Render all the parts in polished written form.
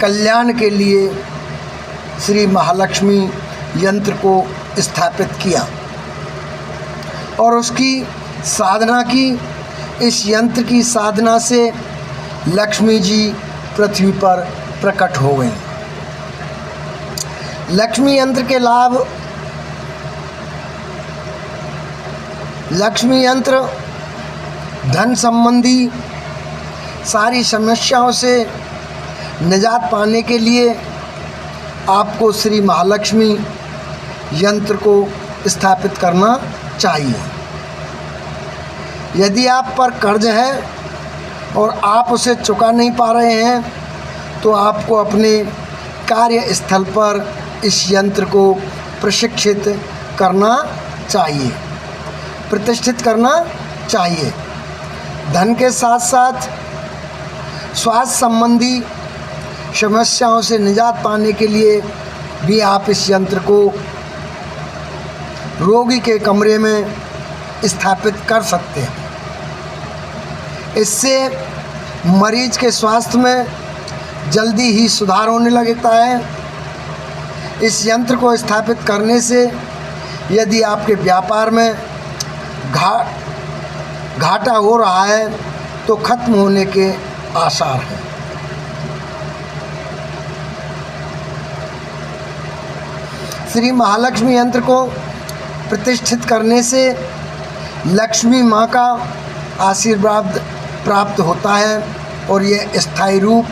कल्याण के लिए श्री महालक्ष्मी यंत्र को स्थापित किया और उसकी साधना की। इस यंत्र की साधना से लक्ष्मी जी पृथ्वी पर प्रकट हो गई। लक्ष्मी यंत्र के लाभ। लक्ष्मी यंत्र धन संबंधी सारी समस्याओं से निजात पाने के लिए आपको श्री महालक्ष्मी यंत्र को स्थापित करना चाहिए। यदि आप पर कर्ज है और आप उसे चुका नहीं पा रहे हैं तो आपको अपने कार्यस्थल पर इस यंत्र को प्रशिक्षित करना चाहिए, प्रतिष्ठित करना चाहिए। धन के साथ साथ स्वास्थ्य संबंधी समस्याओं से निजात पाने के लिए भी आप इस यंत्र को रोगी के कमरे में स्थापित कर सकते हैं। इससे मरीज के स्वास्थ्य में जल्दी ही सुधार होने लगता है। इस यंत्र को स्थापित करने से यदि आपके व्यापार में घाटा हो रहा है तो खत्म होने के आसार हैं। श्री महालक्ष्मी यंत्र को प्रतिष्ठित करने से लक्ष्मी माँ का आशीर्वाद प्राप्त होता है और यह स्थायी रूप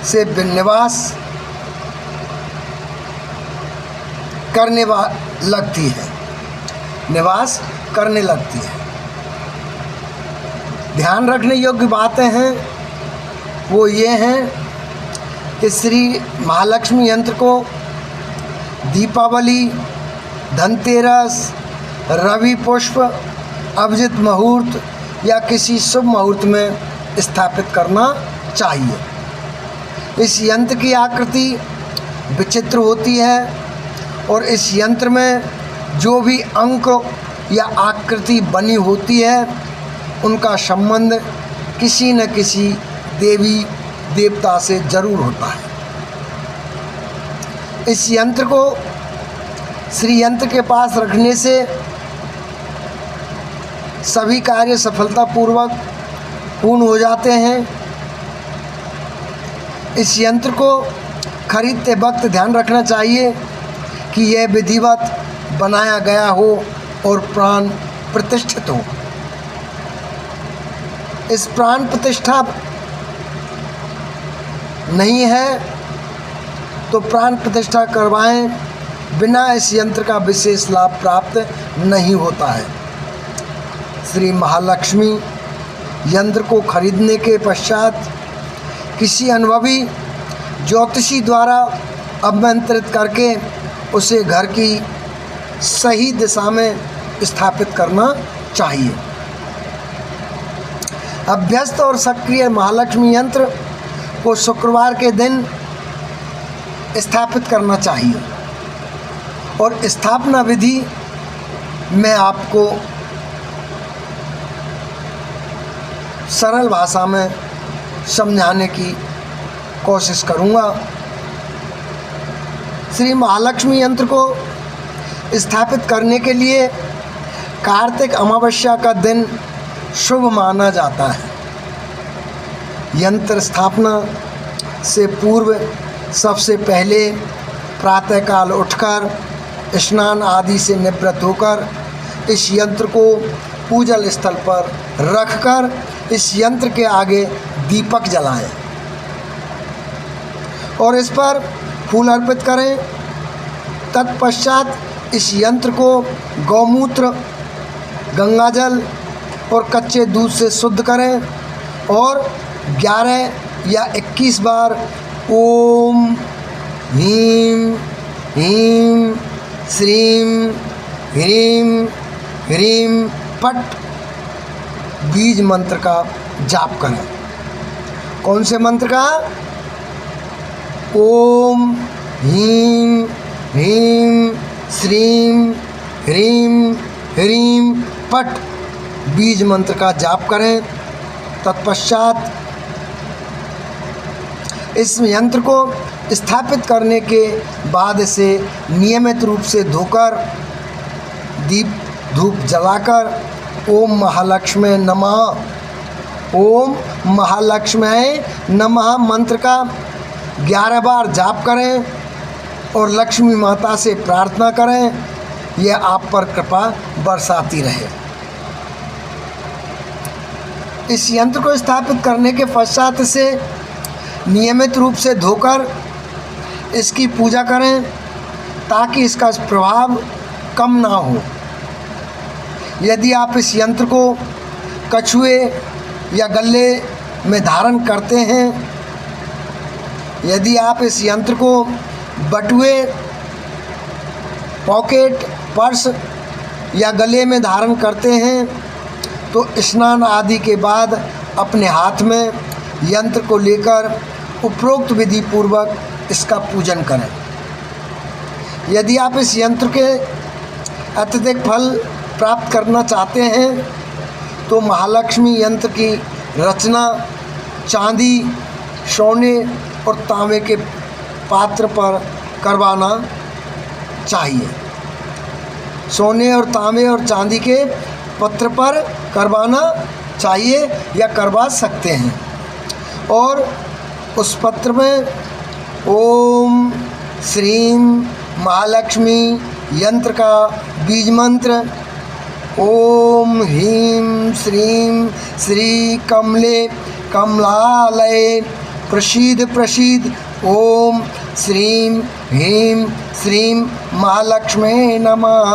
से निवास करने लगती है, निवास करने लगती है। ध्यान रखने योग्य बातें हैं वो ये हैं कि श्री महालक्ष्मी यंत्र को दीपावली, धनतेरस, रवि पुष्प, अभिजित मुहूर्त या किसी शुभ मुहूर्त में स्थापित करना चाहिए। इस यंत्र की आकृति विचित्र होती है और इस यंत्र में जो भी अंक या आकृति बनी होती है उनका संबंध किसी न किसी देवी देवता से जरूर होता है। इस यंत्र को श्री यंत्र के पास रखने से सभी कार्य सफलतापूर्वक पूर्ण हो जाते हैं। इस यंत्र को खरीदते वक्त ध्यान रखना चाहिए कि यह विधिवत बनाया गया हो और प्राण प्रतिष्ठित हो। इस प्राण प्रतिष्ठा नहीं है तो प्राण प्रतिष्ठा करवाएं, बिना इस यंत्र का विशेष लाभ प्राप्त नहीं होता है। श्री महालक्ष्मी यंत्र को खरीदने के पश्चात किसी अनुभवी ज्योतिषी द्वारा अभिमंत्रित करके उसे घर की सही दिशा में स्थापित करना चाहिए। अभ्यस्त और सक्रिय महालक्ष्मी यंत्र को शुक्रवार के दिन स्थापित करना चाहिए और स्थापना विधि मैं आपको सरल भाषा में समझाने की कोशिश करूँगा। श्री महालक्ष्मी यंत्र को स्थापित करने के लिए कार्तिक अमावस्या का दिन शुभ माना जाता है। यंत्र स्थापना से पूर्व सबसे पहले प्रातःकाल उठकर स्नान आदि से निवृत्त होकर इस यंत्र को पूजल स्थल पर रखकर इस यंत्र के आगे दीपक जलाएं और इस पर फूल अर्पित करें। तत्पश्चात इस यंत्र को गौमूत्र, गंगाजल और कच्चे दूध से शुद्ध करें और 11 या 21 बार ओम ह्रीं ह्रीं श्रीं ह्रीं ह्रीं पट बीज मंत्र का जाप करें। कौन से मंत्र का? ओम ह्रीं ह्रीं श्रीं ह्रीं ह्रीं पट बीज मंत्र का जाप करें। तत्पश्चात इस यंत्र को स्थापित करने के बाद इसे नियमित रूप से धोकर दीप धूप जलाकर ओम महालक्ष्मी नमः, ओम महालक्ष्मी नमः मंत्र का 11 बार जाप करें और लक्ष्मी माता से प्रार्थना करें, यह आप पर कृपा बरसाती रहे। इस यंत्र को स्थापित करने के पश्चात इसे नियमित रूप से धोकर इसकी पूजा करें ताकि इसका प्रभाव कम ना हो। यदि आप इस यंत्र को कछुए या गले में धारण करते हैं, यदि आप इस यंत्र को बटुए, पॉकेट, पर्स या गले में धारण करते हैं तो स्नान आदि के बाद अपने हाथ में यंत्र को लेकर उपरोक्त विधि पूर्वक इसका पूजन करें। यदि आप इस यंत्र के अत्यधिक फल प्राप्त करना चाहते हैं तो महालक्ष्मी यंत्र की रचना चांदी, सोने और तांबे के पात्र पर करवाना चाहिए। सोने और तांबे और चांदी के पत्र पर करवाना चाहिए या करवा सकते हैं और उस पत्र में ओम श्रीं महालक्ष्मी यंत्र का बीज मंत्र ओम ह्रीं श्रीं श्री कमले कमलालये प्रसीद प्रसीद ओम श्रीं ह्रीं श्रीं महालक्ष्मी नमः,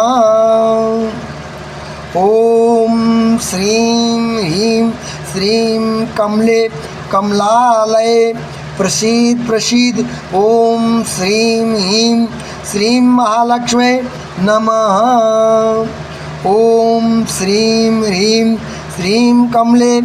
ओम श्रीं ह्रीं श्रीं कमले कमलालये प्रसीद प्रसीद ओम श्रीं ह्रीं श्रीं महालक्ष्मी नमः, ओम श्रीं ह्रीं श्रीं कमले